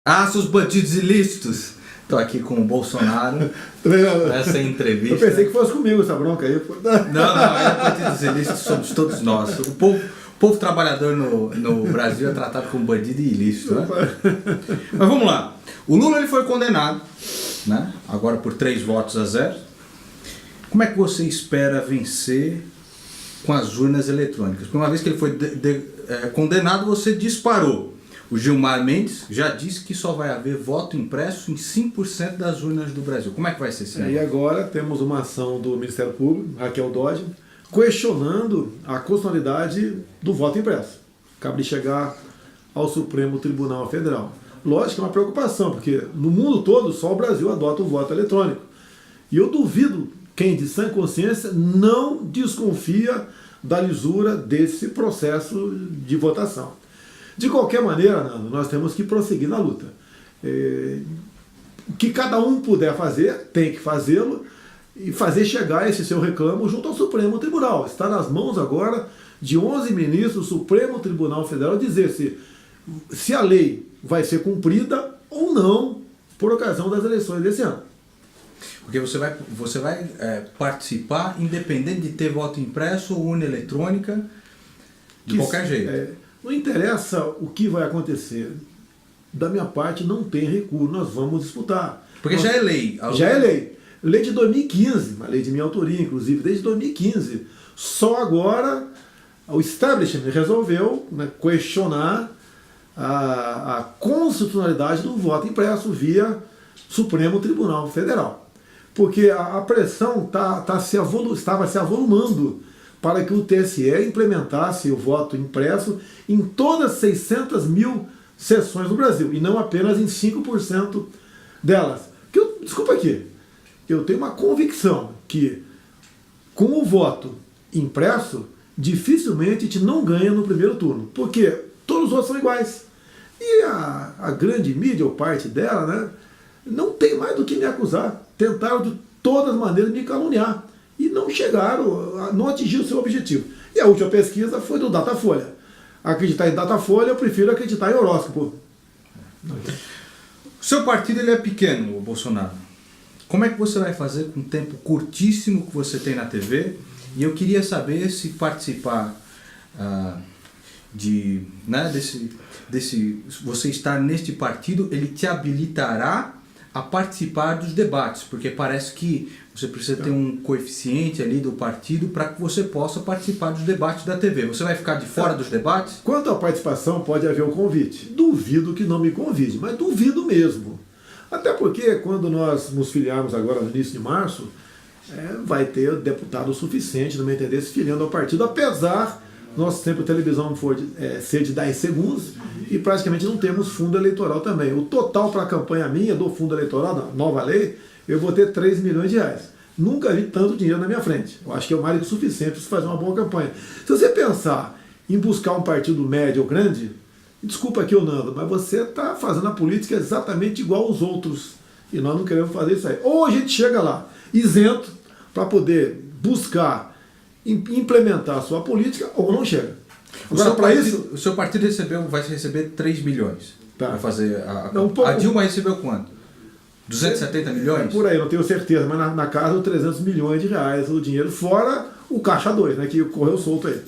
Ah, seus bandidos ilícitos! Estou aqui com o Bolsonaro nessa entrevista. Eu pensei que fosse comigo essa bronca aí. Não, bandidos ilícitos somos todos nós. O povo trabalhador no Brasil é tratado como bandido ilícito, né? Mas vamos lá. O Lula ele foi condenado, né? Agora por 3-0. Como é que você espera vencer com as urnas eletrônicas? Porque uma vez que ele foi condenado, você disparou. O Gilmar Mendes já disse que só vai haver voto impresso em 5% das urnas do Brasil. Como é que vai ser esse ano? E agora temos uma ação do Ministério Público, Raquel Dodge, questionando a constitucionalidade do voto impresso. Cabe de chegar ao Supremo Tribunal Federal. Lógico que é uma preocupação, porque no mundo todo só o Brasil adota o voto eletrônico. E eu duvido quem de sã consciência não desconfia da lisura desse processo de votação. De qualquer maneira, Nando, nós temos que prosseguir na luta. O que cada um puder fazer, tem que fazê-lo e fazer chegar esse seu reclamo junto ao Supremo Tribunal. Está nas mãos agora de 11 ministros do Supremo Tribunal Federal dizer se a lei vai ser cumprida ou não por ocasião das eleições desse ano. Porque você vai participar independente de ter voto impresso ou urna eletrônica, de qualquer jeito. Não interessa o que vai acontecer. Da minha parte, não tem recuo. Nós vamos disputar. Porque já é lei. Já é lei. Lei de 2015, uma lei de minha autoria, inclusive, desde 2015. Só agora o establishment resolveu questionar a constitucionalidade do voto impresso via Supremo Tribunal Federal. Porque a pressão estava se avolumando para que o TSE implementasse o voto impresso em todas as 600 mil sessões do Brasil, e não apenas em 5% delas. Desculpa aqui, eu tenho uma convicção que com o voto impresso, dificilmente a gente não ganha no primeiro turno, porque todos os outros são iguais. E a grande mídia, ou parte dela, não tem mais do que me acusar. Tentaram de todas as maneiras me caluniar. E não chegaram, não atingiram o seu objetivo. E a última pesquisa foi do Datafolha. Acreditar em Datafolha, eu prefiro acreditar em horóscopo. O seu partido ele é pequeno, o Bolsonaro. Como é que você vai fazer com o tempo curtíssimo que você tem na TV? E eu queria saber se participar você estar neste partido, ele te habilitará a participar dos debates, porque parece que você precisa ter um coeficiente ali do partido para que você possa participar dos debates da TV. Você vai ficar de fora dos debates? Quanto à participação, pode haver um convite. Duvido que não me convide, mas duvido mesmo. Até porque quando nós nos filiarmos agora no início de março, vai ter deputado suficiente, no meu entender, se filiando ao partido, apesar nosso tempo de televisão ser de 10 segundos e praticamente não temos fundo eleitoral também. O total para a campanha minha do fundo eleitoral, da nova lei, eu vou ter 3 milhões de reais. Nunca vi tanto dinheiro na minha frente. Eu acho que é o mais do que suficiente para fazer uma boa campanha. Se você pensar em buscar um partido médio ou grande, desculpa aqui, Nando, mas você está fazendo a política exatamente igual aos outros. E nós não queremos fazer isso aí. Ou a gente chega lá isento para poder buscar implementar a sua política, ou não chega. Agora, o seu partido vai receber 3 milhões. Para fazer a Dilma recebeu quanto? 270 milhões? Por aí, não tenho certeza, mas na casa de 300 milhões de reais o dinheiro, fora o caixa 2, que correu solto aí.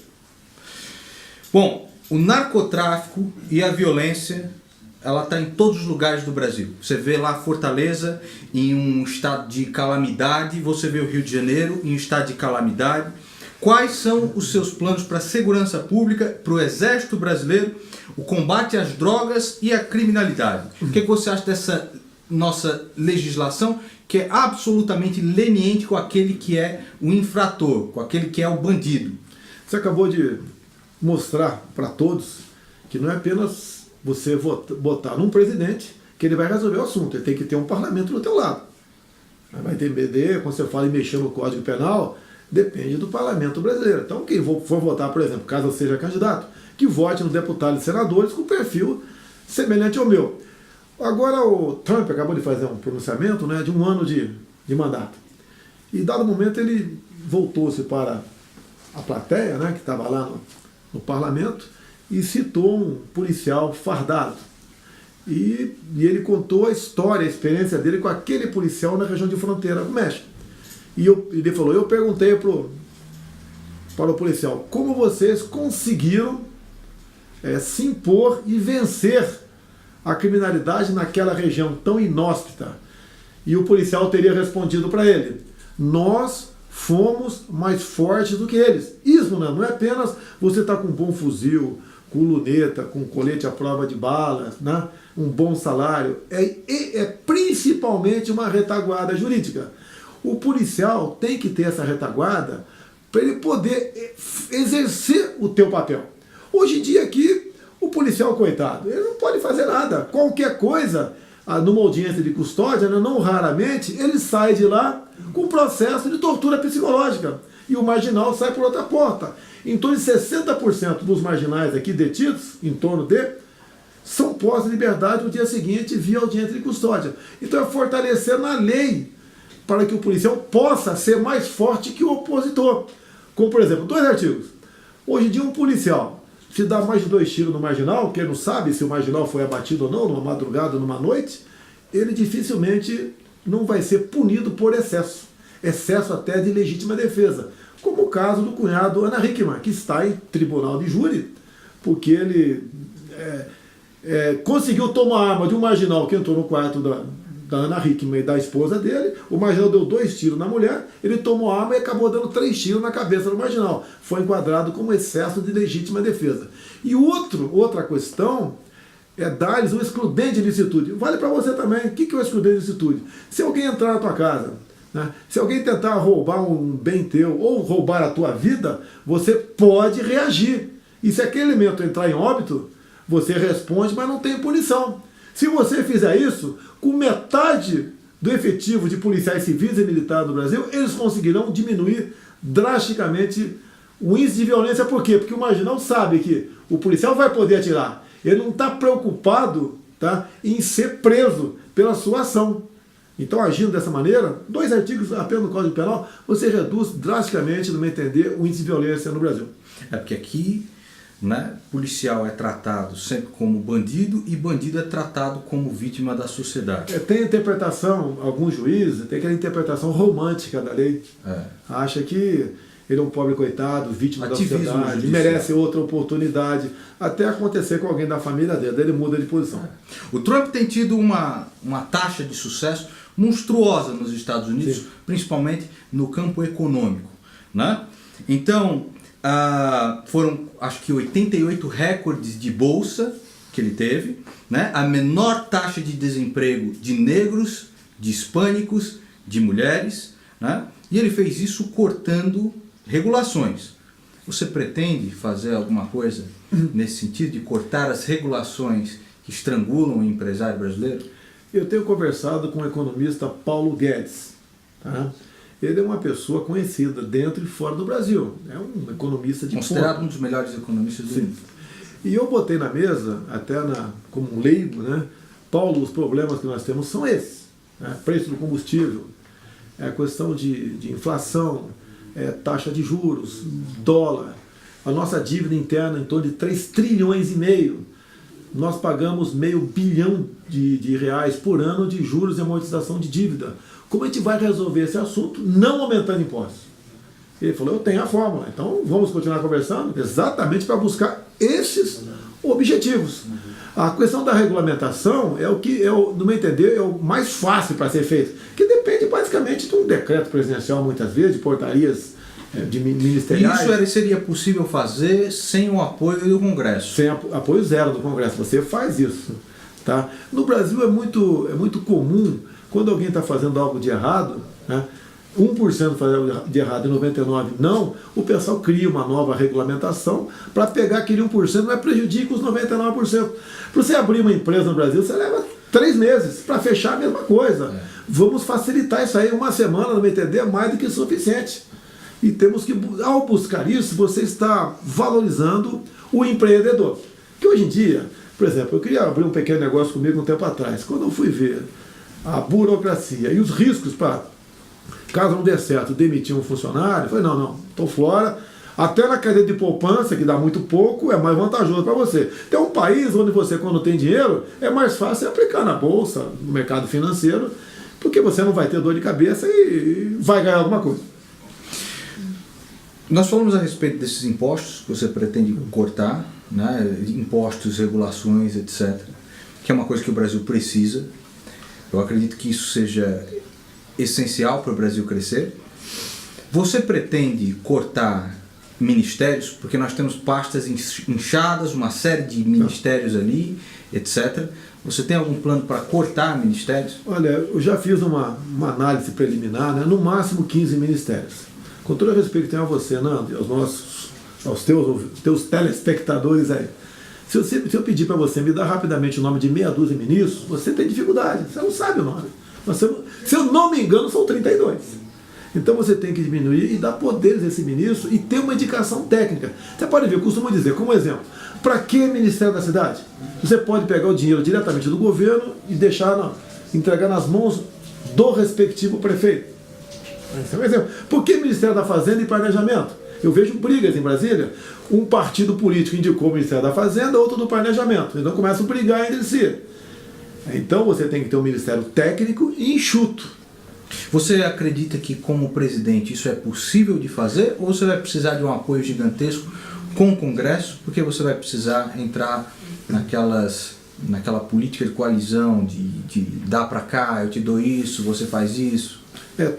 Bom, o narcotráfico e a violência, ela está em todos os lugares do Brasil. Você vê lá Fortaleza em um estado de calamidade, você vê o Rio de Janeiro em um estado de calamidade. Quais são os seus planos para a segurança pública, para o Exército Brasileiro, o combate às drogas e à criminalidade? O que você acha dessa nossa legislação que é absolutamente leniente com aquele que é o infrator, com aquele que é o bandido? Você acabou de mostrar para todos que não é apenas você botar num presidente que ele vai resolver o assunto, ele tem que ter um parlamento do teu lado. Vai ter BD, quando você fala em mexer no Código Penal, depende do parlamento brasileiro. Então, quem for votar, por exemplo, caso eu seja candidato, que vote nos deputados e senadores com perfil semelhante ao meu. Agora, o Trump acabou de fazer um pronunciamento de 1 ano de mandato. E, dado momento, ele voltou-se para a plateia, que estava lá no parlamento, e citou um policial fardado. e ele contou a história, a experiência dele com aquele policial na região de fronteira com o México. E ele falou, eu perguntei para o policial, como vocês conseguiram se impor e vencer a criminalidade naquela região tão inóspita? E o policial teria respondido para ele, nós fomos mais fortes do que eles. Isso não é apenas você estar com um bom fuzil, com luneta, com colete à prova de balas, né? Um bom salário, é principalmente uma retaguarda jurídica. O policial tem que ter essa retaguarda para ele poder exercer o teu papel. Hoje em dia aqui, o policial, coitado, ele não pode fazer nada. Qualquer coisa, numa audiência de custódia, não raramente, ele sai de lá com processo de tortura psicológica. E o marginal sai por outra porta. Em torno de 60% dos marginais aqui detidos, em torno são postos em liberdade no dia seguinte via audiência de custódia. Então é fortalecer na lei para que o policial possa ser mais forte que o opositor. Como, por exemplo, 2 artigos. Hoje em dia, um policial, se dá mais de 2 tiros no marginal, que ele não sabe se o marginal foi abatido ou não, numa madrugada ou numa noite, ele dificilmente não vai ser punido por excesso. Excesso até de legítima defesa. Como o caso do cunhado Ana Hickman, que está em tribunal de júri, porque ele conseguiu tomar a arma de um marginal que entrou no quarto da Ana Hickman e da esposa dele. O marginal deu 2 tiros na mulher, ele tomou a arma e acabou dando 3 tiros na cabeça do marginal. Foi enquadrado como excesso de legítima defesa. E outra questão é dar-lhes um excludente de licitude. Vale para você também. O que é o excludente de licitude? Se alguém entrar na tua casa, né, se alguém tentar roubar um bem teu ou roubar a tua vida, você pode reagir. E se aquele elemento entrar em óbito, você responde, mas não tem punição. Se você fizer isso, com metade do efetivo de policiais civis e militares do Brasil, eles conseguirão diminuir drasticamente o índice de violência. Por quê? Porque o marginal sabe que o policial vai poder atirar. Ele não está preocupado, tá, em ser preso pela sua ação. Então, agindo dessa maneira, 2 artigos apenas no Código Penal, você reduz drasticamente, no meu entender, o índice de violência no Brasil. É porque aqui, né, policial é tratado sempre como bandido e bandido é tratado como vítima da sociedade. Tem interpretação, alguns juízes, tem aquela interpretação romântica da lei. Acha que ele é um pobre coitado, vítima Ativismo da sociedade, judicial. merece outra oportunidade, até acontecer com alguém da família dele, daí ele muda de posição. O Trump tem tido uma taxa de sucesso monstruosa nos Estados Unidos, Sim, principalmente no campo econômico, né? Então, foram acho que 88 recordes de bolsa que ele teve, né? A menor taxa de desemprego de negros, de hispânicos, de mulheres, né? E ele fez isso cortando regulações. Você pretende fazer alguma coisa nesse sentido, de cortar as regulações que estrangulam o empresário brasileiro? Eu tenho conversado com o economista Paulo Guedes. Tá? Ele é uma pessoa conhecida dentro e fora do Brasil. É um economista de considerado ponta. um dos melhores economistas do mundo. E eu botei na mesa, até como um leigo, né? Paulo, os problemas que nós temos são esses. Né? Preço do combustível, a questão de inflação, taxa de juros, dólar, a nossa dívida interna em torno de 3 trilhões e meio. Nós pagamos R$500 bilhão de reais por ano de juros e amortização de dívida. Como a gente vai resolver esse assunto não aumentando impostos? Ele falou, eu tenho a fórmula, então vamos continuar conversando exatamente para buscar esses objetivos. A questão da regulamentação é o que, no meu entender, é o mais fácil para ser feito, que depende basicamente de um decreto presidencial, muitas vezes, de portarias de ministeriais. Isso seria possível fazer sem o apoio do Congresso? Sem apoio zero do Congresso, você faz isso. Tá? No Brasil é muito comum, quando alguém está fazendo algo de errado, né, 1% faz de errado e 99% não, o pessoal cria uma nova regulamentação para pegar aquele 1%, mas prejudica os 99%. Para você abrir uma empresa no Brasil, você leva 3 meses para fechar a mesma coisa. Vamos facilitar isso aí, 1 semana, no meu entender, é mais do que suficiente. E temos que, ao buscar isso, você está valorizando o empreendedor. Que hoje em dia, por exemplo, eu queria abrir um pequeno negócio comigo um tempo atrás. Quando eu fui ver a burocracia e os riscos para, caso não der certo, demitir um funcionário, eu falei, não, estou fora. Até na cadeia de poupança, que dá muito pouco, é mais vantajoso para você. Tem um país onde você, quando tem dinheiro, é mais fácil aplicar na bolsa, no mercado financeiro, porque você não vai ter dor de cabeça e vai ganhar alguma coisa. Nós falamos a respeito desses impostos que você pretende cortar, né? Impostos, regulações, etc., que é uma coisa que o Brasil precisa. Eu acredito que isso seja essencial para o Brasil crescer. Você pretende cortar ministérios, porque nós temos pastas inchadas, uma série de ministérios ali, etc. Você tem algum plano para cortar ministérios? Olha, eu já fiz uma análise preliminar, né? No máximo 15 ministérios. Com todo respeito que tenho a você, Nando, e aos teus telespectadores aí. Se eu pedir para você me dar rapidamente o nome de meia dúzia de ministros, você tem dificuldade, você não sabe o nome. Se eu não me engano, são 32. Então você tem que diminuir e dar poderes a esse ministro e ter uma indicação técnica. Você pode ver, eu costumo dizer, como exemplo, para que Ministério da Cidade? Você pode pegar o dinheiro diretamente do governo e entregar nas mãos do respectivo prefeito. Esse é um exemplo. Por que Ministério da Fazenda e Planejamento? Eu vejo brigas em Brasília. Um partido político indicou o Ministério da Fazenda, outro do Planejamento. Então começam a brigar entre si. Então você tem que ter um ministério técnico e enxuto. Você acredita que, como presidente, isso é possível de fazer? Ou você vai precisar de um apoio gigantesco com o Congresso? Porque você vai precisar entrar naquela política de coalizão, de dar para cá, eu te dou isso, você faz isso.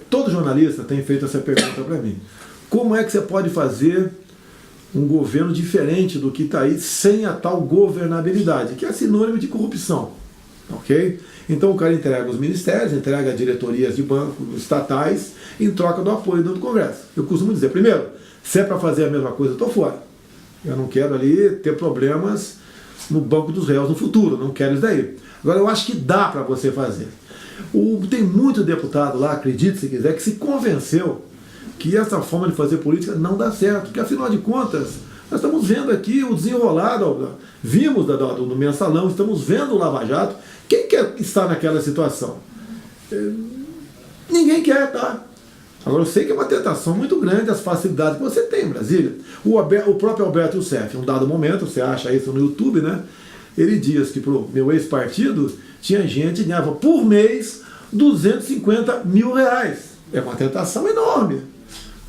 Todo jornalista tem feito essa pergunta para mim. Como é que você pode fazer um governo diferente do que está aí sem a tal governabilidade, que é sinônimo de corrupção? Ok? Então o cara entrega os ministérios, entrega diretorias de banco, estatais, em troca do apoio do Congresso. Eu costumo dizer, primeiro, se é para fazer a mesma coisa, eu estou fora. Eu não quero ali ter problemas no banco dos réus no futuro, não quero isso daí. Agora eu acho que dá para você fazer. Tem muito deputado lá, acredite se quiser, que se convenceu que essa forma de fazer política não dá certo, porque afinal de contas, nós estamos vendo aqui o desenrolado, vimos no mensalão, estamos vendo o Lava Jato. Quem quer estar naquela situação? Ninguém quer, tá? Agora eu sei que é uma tentação muito grande as facilidades que você tem em Brasília. O próprio Alberto Youssef, em um dado momento, você acha isso no YouTube, né? Ele diz que pro meu ex-partido tinha gente que ganhava por mês 250 mil reais. É uma tentação enorme.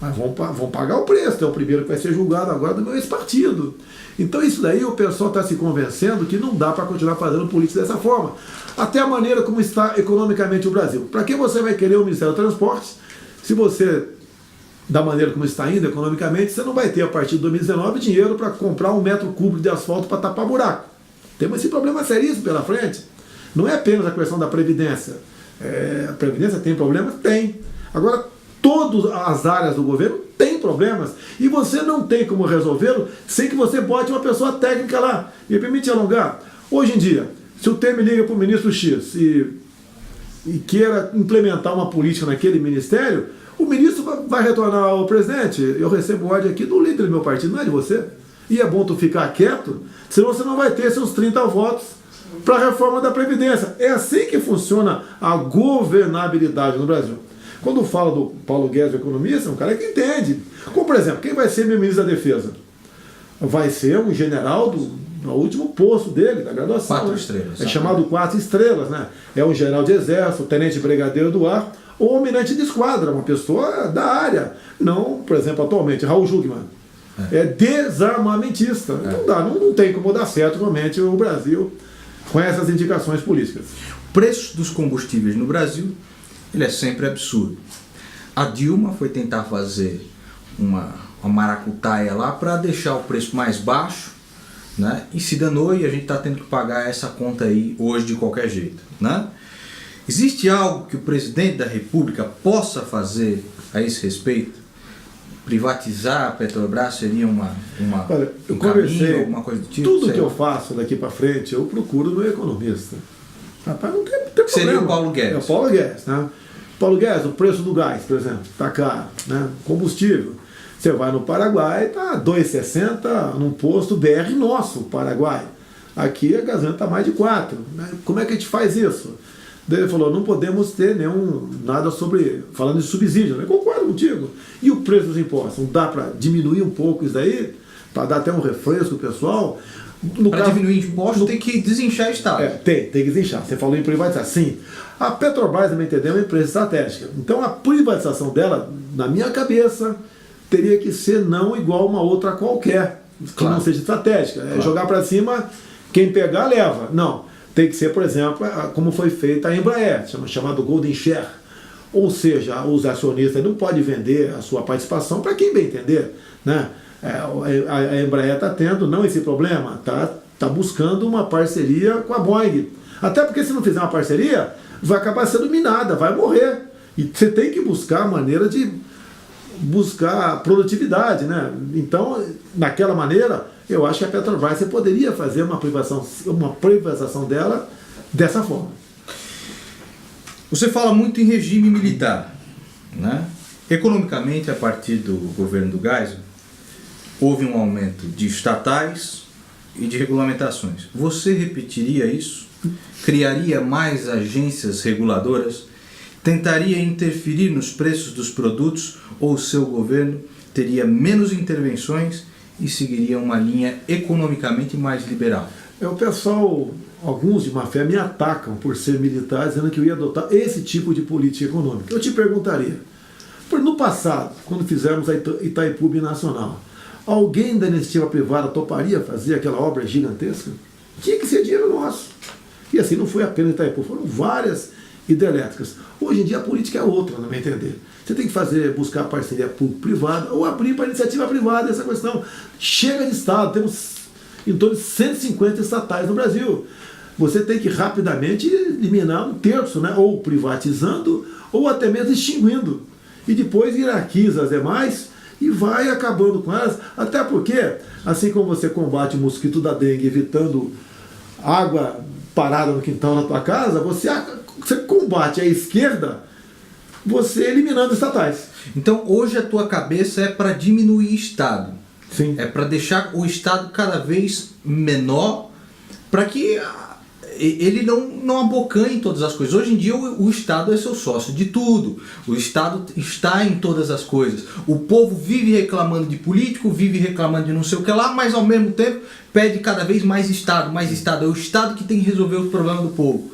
Mas vão pagar o preço. É o primeiro que vai ser julgado agora do meu ex-partido. Então isso daí o pessoal está se convencendo que não dá para continuar fazendo política dessa forma. Até a maneira como está economicamente o Brasil. Para que você vai querer o Ministério do Transportes se você, da maneira como está indo economicamente, você não vai ter a partir de 2019 dinheiro para comprar 1 metro cúbico de asfalto para tapar buraco. Temos esse problema seríssimo pela frente. Não é apenas a questão da Previdência. A Previdência tem problemas? Tem. Agora, todas as áreas do governo têm problemas e você não tem como resolvê-lo sem que você bote uma pessoa técnica lá. Me permite alongar. Hoje em dia, se o Temer liga para o ministro X e queira implementar uma política naquele ministério, o ministro vai retornar ao presidente. Eu recebo ordem aqui do líder do meu partido, não é de você. E é bom tu ficar quieto, senão você não vai ter seus 30 votos para a reforma da Previdência. É assim que funciona a governabilidade no Brasil. Quando fala do Paulo Guedes, o economista, é um cara que entende. Como, por exemplo, quem vai ser meu ministro da Defesa? Vai ser um general do último posto dele, da graduação. 4 estrelas. É chamado 4 estrelas, né? É um general de exército, tenente brigadeiro do ar, ou almirante de esquadra, uma pessoa da área. Não, por exemplo, atualmente, Raul Jungmann. É desarmamentista. Não dá, não tem como dar certo realmente o Brasil com essas indicações políticas. O preço dos combustíveis no Brasil, ele é sempre absurdo. A Dilma foi tentar fazer uma maracutaia lá para deixar o preço mais baixo, né? E se danou e a gente está tendo que pagar essa conta aí hoje de qualquer jeito, né? Existe algo que o presidente da República possa fazer a esse respeito? Privatizar a Petrobras seria Olha, eu caminho, alguma coisa do tipo? Tudo que eu faço daqui para frente, eu procuro no economista. Rapaz, não tem problema. Seria o Paulo Guedes. É o Paulo Guedes, né? Paulo Guedes, o preço do gás, por exemplo, está caro, né? Combustível. Você vai no Paraguai, está 2,60 num posto BR nosso, Paraguai. Aqui a gasolina está mais de 4. Né? Como é que a gente faz isso? Daí ele falou, não podemos ter nada sobre, falando de subsídio. Eu concordo Concordo contigo. E o preço dos impostos? Não dá para diminuir um pouco isso daí? Para dar até um refresco pessoal? Para diminuir impostos tem que desinchar o Estado. Tem que desinchar. Você falou em privatizar. Sim. A Petrobras, também entendeu, é uma empresa estratégica. Então a privatização dela, na minha cabeça, teria que ser não igual uma outra qualquer, que não seja estratégica. É jogar para cima, quem pegar leva. Não. Tem que ser, por exemplo, como foi feita a Embraer, chamado Golden Share. Ou seja, os acionistas não podem vender a sua participação para quem bem entender, né? A Embraer está tendo não esse problema, tá buscando uma parceria com a Boeing. Até porque se não fizer uma parceria, vai acabar sendo minada, vai morrer. E você tem que buscar a maneira de buscar produtividade, né? Então, naquela maneira, eu acho que a Petrobras você poderia fazer uma privatização dela dessa forma. Você fala muito em regime militar, né? Economicamente, a partir do governo do Geisel, houve um aumento de estatais e de regulamentações. Você repetiria isso? Criaria mais agências reguladoras? Tentaria interferir nos preços dos produtos ou o seu governo teria menos intervenções e seguiria uma linha economicamente mais liberal? O pessoal, alguns de má fé, me atacam por ser militar, dizendo que eu ia adotar esse tipo de política econômica. Eu te perguntaria, no passado, quando fizemos a Itaipu Binacional, alguém da iniciativa privada toparia fazer aquela obra gigantesca? Tinha que ser dinheiro nosso. E assim, não foi apenas Itaipu, foram várias hidrelétricas. Hoje em dia a política é outra, no meu entender. Você tem que buscar parceria público-privada ou abrir para iniciativa privada essa questão. Chega de Estado, temos em torno de 150 estatais no Brasil. Você tem que rapidamente eliminar um terço, né? Ou privatizando, ou até mesmo extinguindo. E depois hierarquiza as demais e vai acabando com elas, até porque, assim como você combate o mosquito da dengue evitando água parada no quintal da tua casa, você combate a esquerda, você eliminando estatais. Então hoje a tua cabeça é para diminuir o Estado. Sim. É para deixar o Estado cada vez menor, para que ele não abocanhe em todas as coisas. Hoje em dia o Estado é seu sócio de tudo. O Estado está em todas as coisas. O povo vive reclamando de político, vive reclamando de não sei o que lá, mas ao mesmo tempo pede cada vez mais Estado, mais Estado. É o Estado que tem que resolver os problemas do povo.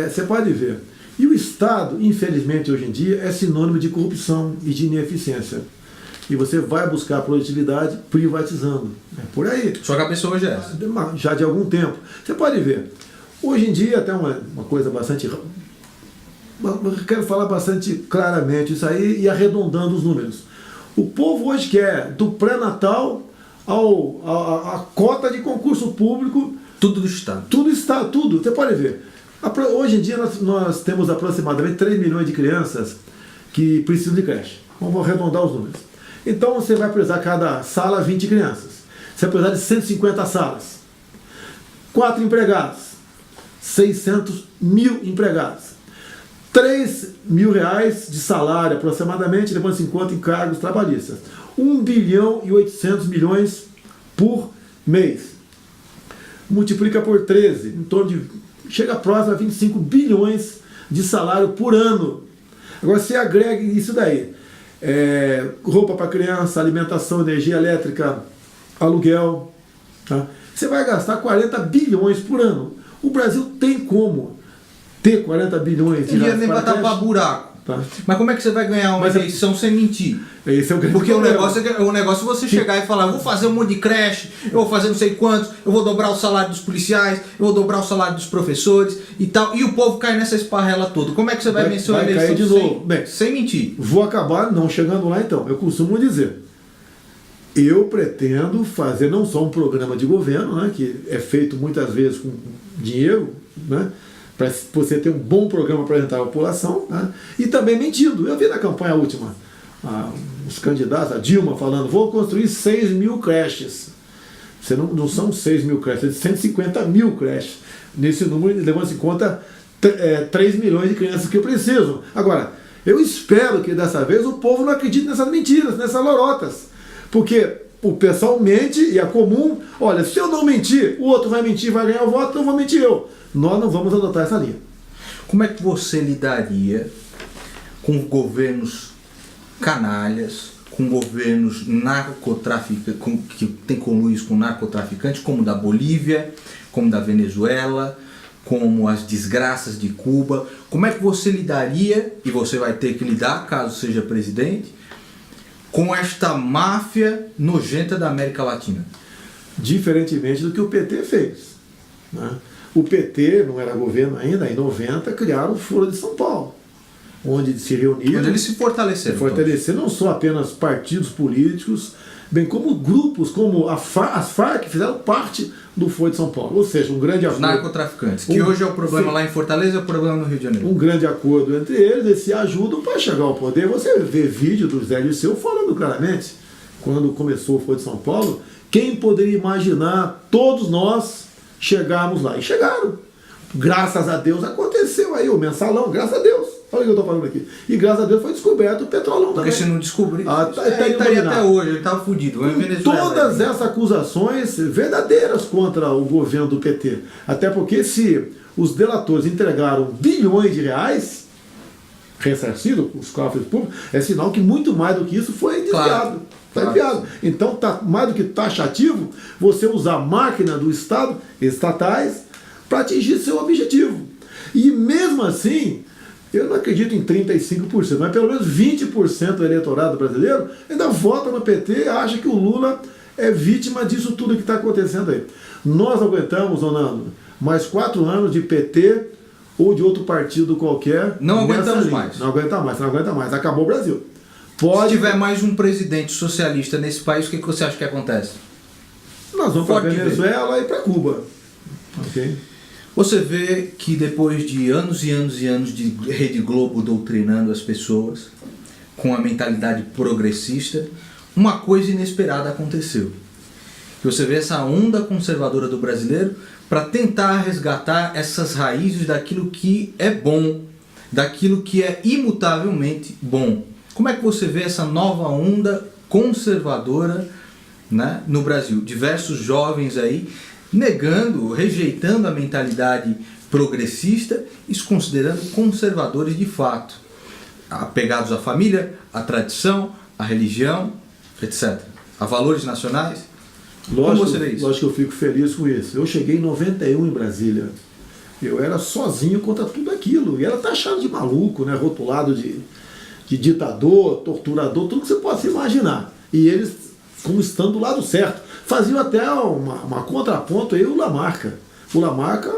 Você pode ver. E o Estado, infelizmente, hoje em dia, é sinônimo de corrupção e de ineficiência. E você vai buscar produtividade privatizando. É por aí. Sua cabeça hoje é essa? Já de algum tempo. Você pode ver. Hoje em dia, até uma coisa bastante... Eu quero falar bastante claramente isso aí e arredondando os números. O povo hoje quer, do pré-natal a cota de concurso público... Tudo do Estado. Tudo está, tudo. Você pode ver. Hoje em dia nós temos aproximadamente 3 milhões de crianças que precisam de creche. Vamos arredondar os números. Então você vai precisar cada sala 20 crianças. Você vai precisar de 150 salas. 4 empregados. 600 mil empregados. 3 mil reais de salário aproximadamente, levando-se em conta encargos trabalhistas. 1 bilhão e 800 milhões por mês. Multiplica por 13, em torno de... chega próximo a 25 bilhões de salário por ano. Agora você agrega isso daí. Roupa para criança, alimentação, energia elétrica, aluguel. Tá? Você vai gastar 40 bilhões por ano. O Brasil tem como ter 40 bilhões de reais nem para tapar buraco. Tá. Mas como é que você vai ganhar uma eleição sem mentir? Esse é o grande Porque problema. o negócio é você chegar e falar, eu vou fazer um monte de creche, eu vou fazer não sei quantos, eu vou dobrar o salário dos policiais, eu vou dobrar o salário dos professores e tal, e o povo cai nessa esparrela toda. Como é que você vai vencer uma eleição de novo. Sem mentir? Vou acabar não chegando lá então. Eu costumo dizer, eu pretendo fazer não só um programa de governo, né, que é feito muitas vezes com dinheiro, né, para você ter um bom programa para apresentar a população, né? E também mentindo. Eu vi na campanha última os candidatos, a Dilma falando, vou construir 6 mil creches. Você não são 6 mil creches, são 150 mil creches. Nesse número, levando-se em conta 3 milhões de crianças que precisam. Agora, eu espero que dessa vez o povo não acredite nessas mentiras, nessas lorotas. Porque o pessoal mente e é comum, olha, se eu não mentir, o outro vai mentir, vai ganhar o voto, então vou mentir eu. Nós não vamos adotar essa linha. Como é que você lidaria com governos canalhas, com governos narcotraficantes, que tem conluios com narcotraficantes, como o da Bolívia, como da Venezuela, como as desgraças de Cuba. Como é que você lidaria, e você vai ter que lidar caso seja presidente, com esta máfia nojenta da América Latina? Diferentemente do que o PT fez, né? O PT não era governo ainda, em 90 criaram o Foro de São Paulo, onde se reuniram. Onde eles se fortaleceram. Fortaleceram não só apenas partidos políticos, bem como grupos, como as Farc fizeram parte do Foro de São Paulo. Ou seja, um grande acordo. Os narcotraficantes, que hoje é o problema lá em Fortaleza, é o problema no Rio de Janeiro. Um grande acordo entre eles, eles se ajudam para chegar ao poder. Você vê vídeo do Zé Dirceu falando claramente, quando começou o Foro de São Paulo, quem poderia imaginar todos nós chegarmos lá? E chegaram. Graças a Deus aconteceu aí o mensalão, graças a Deus. Olha o que eu estou falando aqui. E graças a Deus foi descoberto o petrolão também. Porque se não descobrir, ele estaria até hoje, ele estava fudido. Todas essas acusações verdadeiras contra o governo do PT. Até porque se os delatores entregaram bilhões de reais ressarcidos, os cofres públicos, é sinal que muito mais do que isso foi desviado. Está enviado. Então, tá mais do que taxativo você usar a máquina do Estado, estatais, para atingir seu objetivo. E mesmo assim, eu não acredito em 35%, mas pelo menos 20% do eleitorado brasileiro ainda vota no PT e acha que o Lula é vítima disso tudo que está acontecendo aí. Nós aguentamos, Nando, mais 4 anos de PT ou de outro partido qualquer. Não aguentamos mais. Não aguenta mais. Acabou o Brasil. Se tiver mais um presidente socialista nesse país, o que você acha que acontece? Nós vamos para Venezuela e para Cuba. Okay? Você vê que depois de anos e anos e anos de Rede Globo doutrinando as pessoas com a mentalidade progressista, uma coisa inesperada aconteceu. Você vê essa onda conservadora do brasileiro para tentar resgatar essas raízes daquilo que é bom, daquilo que é imutavelmente bom. Como é que você vê essa nova onda conservadora, né, no Brasil? Diversos jovens aí negando, rejeitando a mentalidade progressista e se considerando conservadores de fato, apegados à família, à tradição, à religião, etc. A valores nacionais. Como você vê isso? Lógico que eu fico feliz com isso. Eu cheguei em 91 em Brasília. Eu era sozinho contra tudo aquilo. E era taxado de maluco, né? Rotulado de ditador, torturador, tudo que você possa imaginar. E eles, como estando do lado certo, faziam até uma contraponto aí o Lamarca. O Lamarca,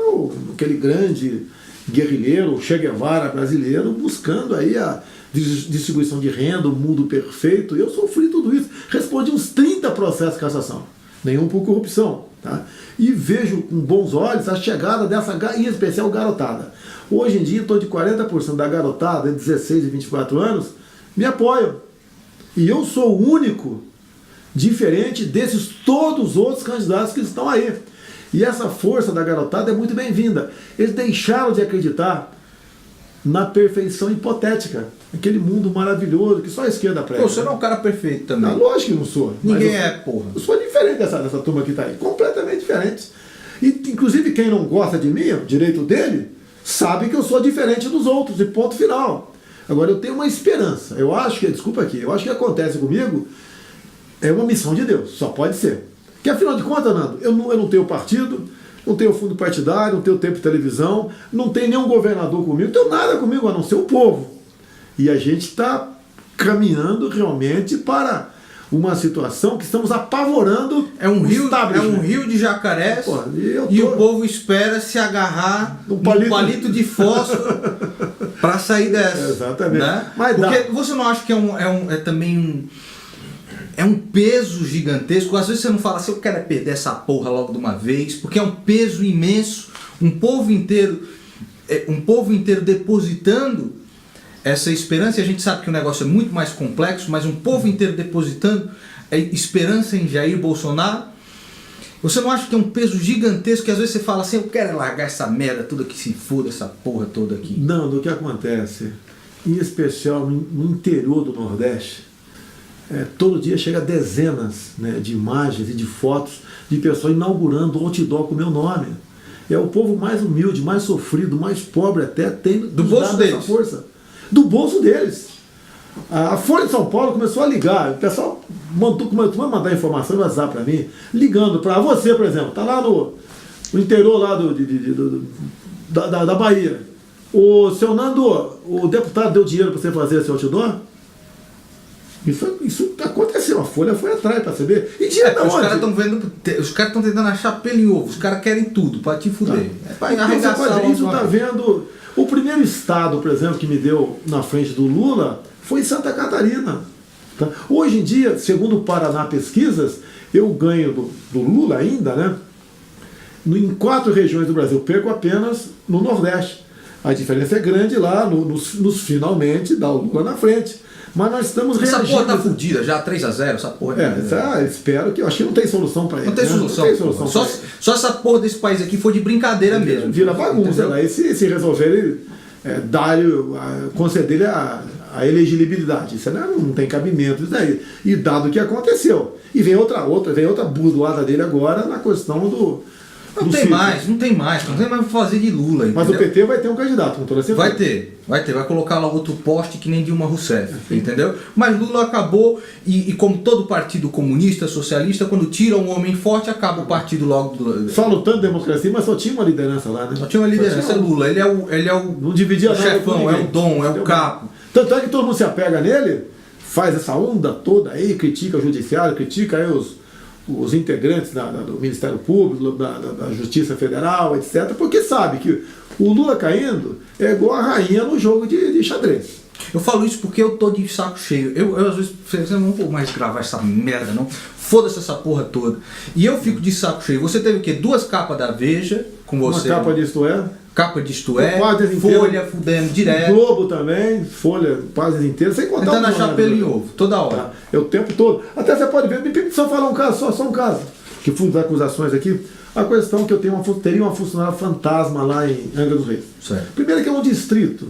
aquele grande guerrilheiro, Che Guevara brasileiro, buscando aí a distribuição de renda, o mundo perfeito. Eu sofri tudo isso. Respondi uns 30 processos de cassação. Nenhum por corrupção. Tá? E vejo com bons olhos a chegada dessa, em especial, garotada. Hoje em dia, em torno de 40% da garotada, entre 16 e 24 anos, me apoiam. E eu sou o único diferente desses todos os outros candidatos que estão aí. E essa força da garotada é muito bem-vinda. Eles deixaram de acreditar na perfeição hipotética, aquele mundo maravilhoso que só a esquerda prega. Você não é um cara perfeito também. Não, lógico que não sou. Ninguém é, porra. Eu sou diferente dessa turma que está aí, completamente diferente. E, inclusive, quem não gosta de mim, o direito dele, sabe que eu sou diferente dos outros, e ponto final. Agora, eu tenho uma esperança. Eu acho que, desculpa aqui, eu acho que acontece comigo é uma missão de Deus, só pode ser. Que, afinal de contas, Nando, eu não tenho partido, não tenho fundo partidário, não tenho tempo de televisão, não tenho nenhum governador comigo, não tenho nada comigo a não ser o povo. E a gente está caminhando realmente para uma situação que estamos apavorando. É um rio de jacarés. Pô, e o povo espera se agarrar no palito de fósforo para sair dessa. Exatamente. Né? Porque você não acha que é também um peso gigantesco? Às vezes você não fala assim, eu quero perder essa porra logo de uma vez, porque é um peso imenso, um povo inteiro depositando essa esperança, e a gente sabe que o negócio é muito mais complexo, mas um povo inteiro depositando esperança em Jair Bolsonaro. Você não acha que é um peso gigantesco que às vezes você fala assim, eu quero largar essa merda toda que se foda, essa porra toda aqui? Não, do que acontece, em especial no interior do Nordeste, todo dia chega dezenas, né, de imagens e de fotos de pessoas inaugurando outdoor com o meu nome. É o povo mais humilde, mais sofrido, mais pobre até, tem do bolso deles. Essa força. do bolso deles. A Folha de São Paulo começou a ligar, o pessoal começou a mandar informação no WhatsApp para mim, ligando para você, por exemplo, está lá no interior lá da Bahia. O seu Nando, o deputado deu dinheiro para você fazer esse outdoor? Isso aconteceu, a Folha foi atrás para saber. E dinheiro da onde? Os caras estão tentando achar pelo em ovo, os caras querem tudo para te fuder. Isso está vendo. O primeiro estado, por exemplo, que me deu na frente do Lula foi Santa Catarina. Tá? Hoje em dia, segundo o Paraná Pesquisas, eu ganho do Lula ainda, né? Em 4 regiões do Brasil, perco apenas no Nordeste. A diferença é grande lá, nos finalmente dá o Lula na frente. Mas nós estamos reagindo. Essa porra tá fudida já, 3-0, essa porra. Espero que. Eu acho que não tem solução para ele. Não tem solução. Não tem solução só essa porra desse país aqui foi de brincadeira mesmo. Vira bagunça. Lá. E se resolver, conceder a elegibilidade. Isso não tem cabimento. Isso daí. E dado o que aconteceu. E vem outra burdoada dele agora na questão do. Não tem mais pra fazer de Lula. Entendeu? Mas o PT vai ter um candidato, com toda certeza. Vai colocar lá outro poste que nem Dilma Rousseff, entendeu? Mas Lula acabou, e como todo partido comunista, socialista, quando tira um homem forte, acaba o partido logo. Só lutando democracia, mas só tinha uma liderança lá, né? Só tinha uma liderança, é Lula. Ele é o não dividia nada chefão, é o dom, é o capo. Tanto é que todo mundo se apega nele, faz essa onda toda aí, critica o judiciário, critica aí os integrantes do Ministério Público, da Justiça Federal, etc., porque sabe que o Lula caindo é igual a rainha no jogo de xadrez. Eu falo isso porque eu tô de saco cheio. Eu às vezes não vou mais gravar essa merda, não. Foda-se essa porra toda. E eu fico de saco cheio. Você teve o quê? 2 capas da Veja com você. Uma capa de Isto É. Capa de Isto É. Folha fudendo direto. Globo também. Folha, páginas inteiras. Sem contar tentando achar pelo em ovo, toda hora. Tá? É o tempo todo. Até você pode ver. Me permite só falar um caso, só um caso. Que fui das acusações aqui. A questão que eu teria uma funcionária fantasma lá em Angra dos Reis. Certo. Primeiro que é um distrito.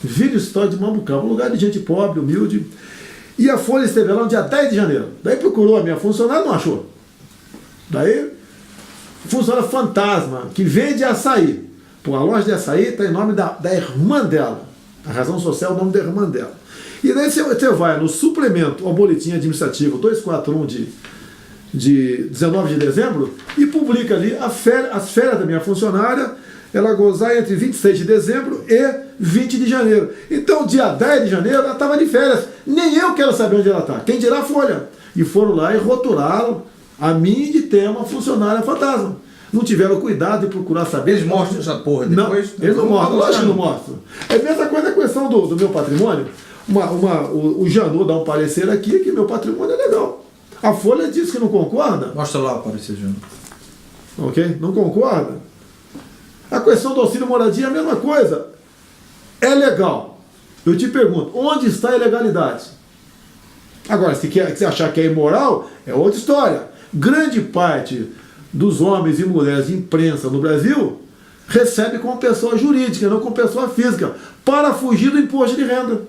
Vila História de Mambucaba, um lugar de gente pobre, humilde. E a Folha esteve lá no dia 10 de janeiro. Daí procurou a minha funcionária, não achou. Daí, funcionária fantasma, que vende açaí. Pô, a loja de açaí está em nome da irmã dela. A razão social é o nome da irmã dela. E daí você vai no suplemento ao boletim administrativo 241 de 19 de dezembro e publica ali as férias da minha funcionária, ela gozar entre 26 de dezembro e 20 de janeiro. Então, dia 10 de janeiro, ela estava de férias. Nem eu quero saber onde ela está. Quem dirá a Folha? E foram lá e rotularam a mim de ter uma funcionária fantasma. Não tiveram cuidado de procurar saber. Eles mostram essa porra depois? Não, eles não mostram. Lógico que não mostram. É a mesma coisa a questão do meu patrimônio. O Janot dá um parecer aqui que meu patrimônio é legal. A Folha diz que não concorda. Mostra lá o parecer, Janot. Ok? Não concorda. A questão do auxílio moradia é a mesma coisa. É legal. Eu te pergunto, onde está a ilegalidade? Agora, se você achar que é imoral, é outra história. Grande parte dos homens e mulheres de imprensa no Brasil recebe como pessoa jurídica, não como pessoa física, para fugir do imposto de renda.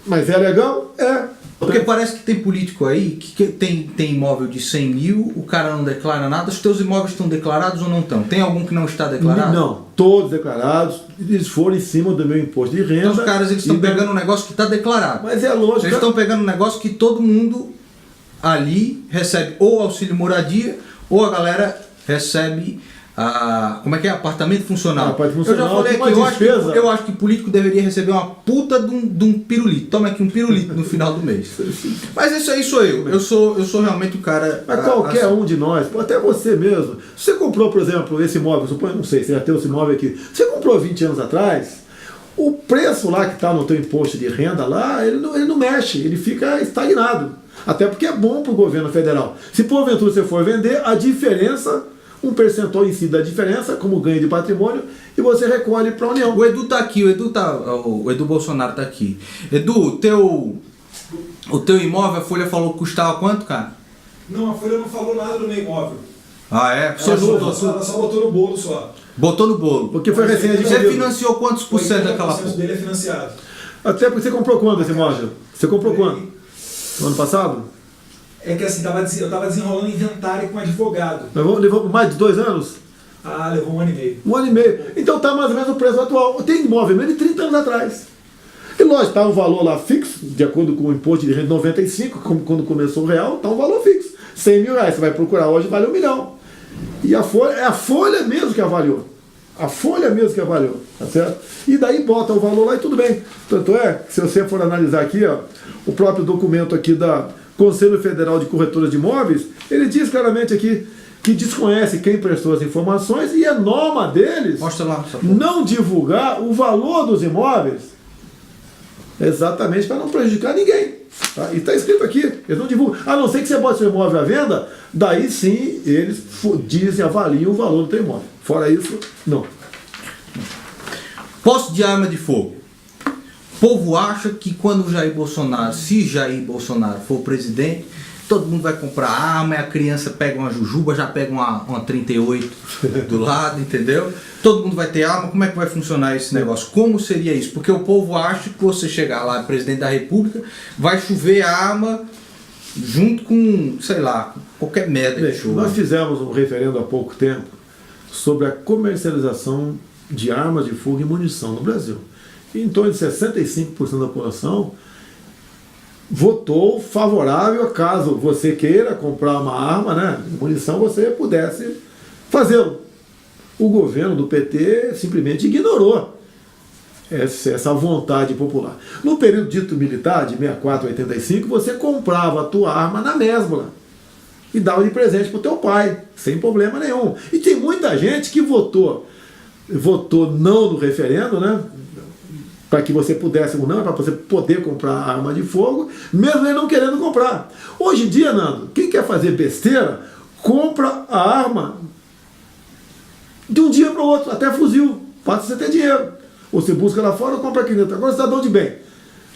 Mas é legal? É. Porque parece que tem político aí que tem imóvel de 100 mil, o cara não declara nada. Os teus imóveis estão declarados ou não estão? Tem algum que não está declarado? Não, todos declarados. Eles foram em cima do meu imposto de renda. Então os caras estão pegando um negócio que está declarado. Mas é lógico. Eles estão pegando um negócio que todo mundo ali recebe ou auxílio moradia ou a galera recebe como é que é? Apartamento funcional. Eu já falei aqui, eu acho que político deveria receber uma puta de um pirulito. Toma aqui um pirulito no final do mês. Mas isso aí sou eu. Eu sou realmente o cara. Mas qualquer um de nós, até você mesmo. Se você comprou, por exemplo, esse imóvel, não sei, você já tem esse imóvel aqui. Você comprou 20 anos atrás, o preço lá que está no teu imposto de renda lá, ele não mexe, ele fica estagnado. Até porque é bom para o governo federal. Se porventura você for vender, a diferença, um percentual em si da diferença, como ganho de patrimônio, e você recolhe para a União. O Edu tá aqui, o Edu Bolsonaro tá aqui. Edu, o teu imóvel, a Folha falou que custava quanto, cara? Não, a Folha não falou nada do meu imóvel. Ah, é? Ela só botou no bolo só. Botou no bolo. Porque foi recém-adquirido. Você financiou quantos por cento daquela porra? O dele é financiado. Até porque você comprou quando esse imóvel? Você comprou quando? No ano passado? É que assim, eu estava desenrolando inventário com um advogado. Levou mais de 2 anos? Levou 1 ano e meio. 1 ano e meio. Então tá mais ou menos o preço atual. Tem imóvel mesmo de 30 anos atrás. E lógico, está um valor lá fixo, de acordo com o imposto de renda de 95, como quando começou o real, está um valor fixo. 100 mil reais, você vai procurar hoje, vale 1 milhão. E a folha, é a folha mesmo que avaliou. A folha mesmo que avaliou, tá certo? E daí bota o valor lá e tudo bem. Tanto é, se você for analisar aqui, ó, o próprio documento aqui da Conselho Federal de Corretoras de Imóveis, ele diz claramente aqui que desconhece quem prestou as informações e é norma deles Mostra lá, não divulgar o valor dos imóveis, exatamente para não prejudicar ninguém. Tá? E está escrito aqui, eles não divulgam. A não ser que você bote seu imóvel à venda, daí sim eles dizem, avaliam o valor do teu imóvel. Fora isso, não. Posse de arma de fogo. O povo acha que quando Jair Bolsonaro, se Jair Bolsonaro for presidente, todo mundo vai comprar arma, e a criança pega uma jujuba, já pega uma 38 do lado, entendeu? Todo mundo vai ter arma, como é que vai funcionar esse negócio? Como seria isso? Porque o povo acha que você chegar lá, presidente da república, vai chover arma junto com, sei lá, qualquer merda de chuva. Nós fizemos um referendo há pouco tempo sobre a comercialização de armas de fogo e munição no Brasil. E em torno de 65% da população votou favorável a caso você queira comprar uma arma, né, munição, você pudesse fazê-lo. O governo do PT simplesmente ignorou essa vontade popular. No período dito militar, de 64 a 85, você comprava a tua arma na Mesbla e dava de presente para o teu pai, sem problema nenhum. E tem muita gente que votou não no referendo, né, para que você pudesse ou não, para você poder comprar arma de fogo, mesmo ele não querendo comprar. Hoje em dia, Nando, quem quer fazer besteira, compra a arma de um dia para o outro, até fuzil, basta você ter dinheiro. Ou você busca lá fora ou compra aqui dentro. Agora, cidadão de bem,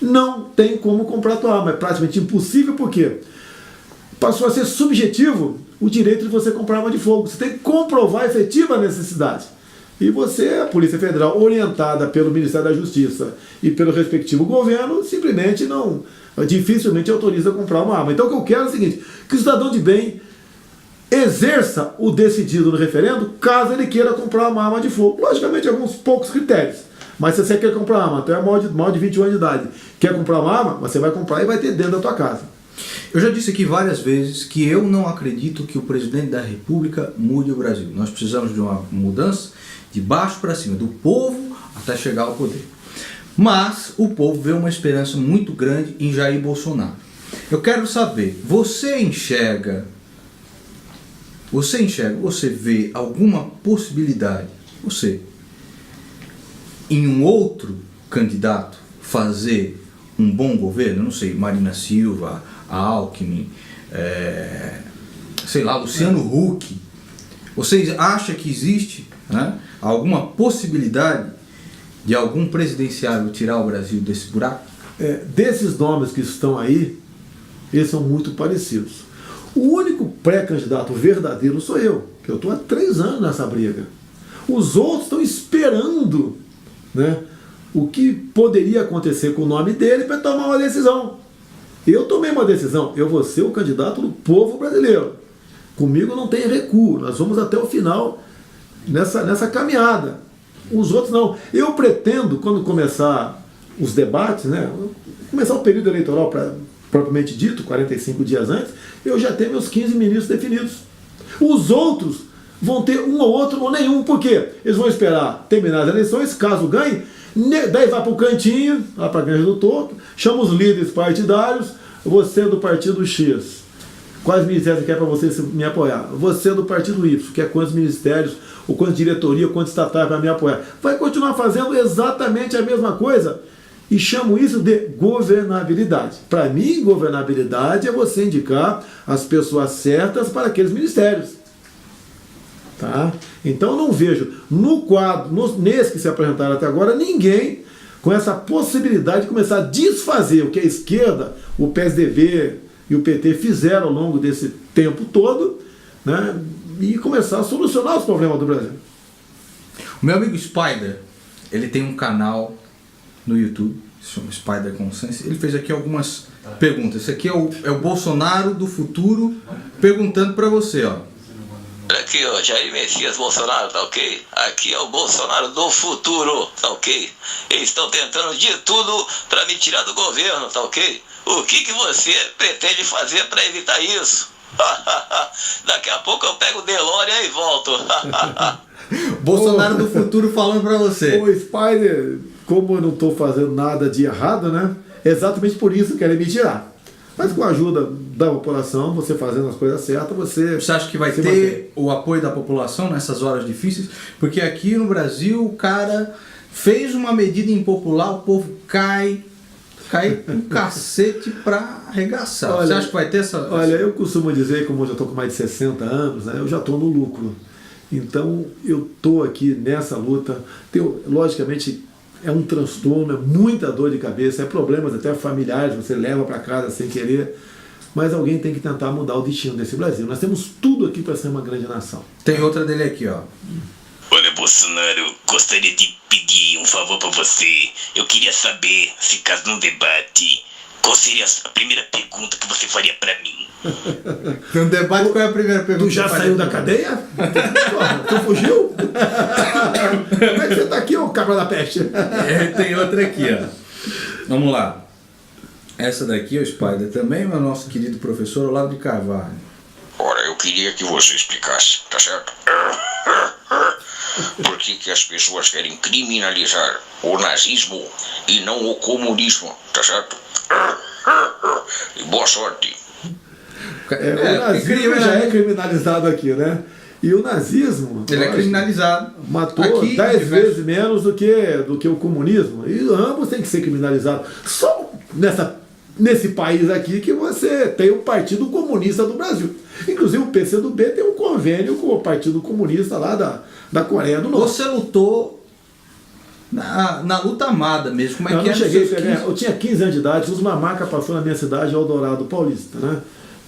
não tem como comprar a tua arma, é praticamente impossível, porque passou a ser subjetivo o direito de você comprar arma de fogo. Você tem que comprovar a efetiva necessidade. E você, a Polícia Federal, orientada pelo Ministério da Justiça e pelo respectivo governo, simplesmente dificilmente autoriza a comprar uma arma. Então o que eu quero é o seguinte, que o cidadão de bem exerça o decidido no referendo, caso ele queira comprar uma arma de fogo. Logicamente, alguns poucos critérios. Mas se você quer comprar uma arma, até maior de 21 anos de idade, quer comprar uma arma, você vai comprar e vai ter dentro da tua casa. Eu já disse aqui várias vezes que eu não acredito que o presidente da República mude o Brasil. Nós precisamos de uma mudança de baixo para cima, do povo até chegar ao poder. Mas o povo vê uma esperança muito grande em Jair Bolsonaro. Eu quero saber, você vê alguma possibilidade, em um outro candidato fazer um bom governo? Eu não sei, Marina Silva, Alckmin, Luciano Huck. Vocês acham que existe, né, alguma possibilidade de algum presidenciável tirar o Brasil desse buraco? Desses nomes que estão aí, eles são muito parecidos. O único pré-candidato verdadeiro sou eu, que eu estou há 3 anos nessa briga. Os outros estão esperando, né, o que poderia acontecer com o nome dele para tomar uma decisão. Eu tomei uma decisão, eu vou ser o candidato do povo brasileiro. Comigo não tem recuo, nós vamos até o final nessa caminhada. Os outros não. Eu pretendo, quando começar os debates, né, começar o período eleitoral propriamente dito, 45 dias antes, eu já tenho meus 15 ministros definidos. Os outros vão ter um ou outro ou nenhum. Por quê? Eles vão esperar terminar as eleições, caso ganhe, daí vai para o cantinho, lá para a Granja do Torto, chama os líderes partidários, você é do partido X. Quais ministérios quer para você me apoiar? Você é do partido Y, quer quantos ministérios, ou quantas diretoria, ou quantos estatais para me apoiar? Vai continuar fazendo exatamente a mesma coisa. E chamo isso de governabilidade. Para mim, governabilidade é você indicar as pessoas certas para aqueles ministérios. Tá? Então não vejo no quadro, nesse que se apresentaram até agora, ninguém com essa possibilidade de começar a desfazer o que a esquerda, o PSDB e o PT fizeram ao longo desse tempo todo, né, e começar a solucionar os problemas do Brasil. O meu amigo Spider, ele tem um canal no YouTube, se chama Spider Consense. Ele fez aqui algumas perguntas. Esse aqui é o Bolsonaro do futuro perguntando para você, ó. aqui, ó, Jair Messias Bolsonaro, tá ok? Aqui é o Bolsonaro do futuro, tá ok? Eles estão tentando de tudo pra me tirar do governo, tá ok? O que você pretende fazer pra evitar isso? Daqui a pouco eu pego o DeLorean e volto. Bolsonaro do futuro falando pra você. O Spider, como eu não estou fazendo nada de errado, né? Exatamente por isso querem me tirar. Mas com a ajuda da população, você fazendo as coisas certas, Você acha que vai ter o apoio da população nessas horas difíceis? Porque aqui no Brasil o cara fez uma medida impopular, o povo cai um cacete pra arregaçar. Olha, você acha que vai ter essa... Olha, eu costumo dizer, como eu já estou com mais de 60 anos, né, eu já estou no lucro. Então, eu estou aqui nessa luta. Logicamente, é um transtorno, é muita dor de cabeça, é problemas até familiares, você leva para casa sem querer, mas alguém tem que tentar mudar o destino desse Brasil. Nós temos tudo aqui para ser uma grande nação. Tem outra dele aqui, ó. Olha, Bolsonaro, gostaria de pedir um favor pra você. Eu queria saber, se caso num debate, qual seria a primeira pergunta que você faria pra mim? No debate, qual é a primeira pergunta? Tu já saiu da cadeia? Tu fugiu? Como é que você tá aqui, ô cabra da peste? Tem outra aqui, ó. Vamos lá. Essa daqui, o Spider, também é o nosso querido professor Olavo de Carvalho. Ora, eu queria que você explicasse, tá certo? Por que as pessoas querem criminalizar o nazismo e não o comunismo, tá certo? E boa sorte. O nazismo já é criminalizado aqui, né? E o nazismo... Ele é criminalizado. Matou aqui, 10 vezes menos do que o comunismo. E ambos têm que ser criminalizados. Só nesse país aqui que você tem o Partido Comunista do Brasil. Inclusive o PCdoB tem um convênio com o Partido Comunista lá da Coreia do Norte. Você lutou na luta amada mesmo. Como é que não era? Cheguei, eu tinha 15 anos de idade, os Mamaca passou na minha cidade, Eldorado Paulista, né?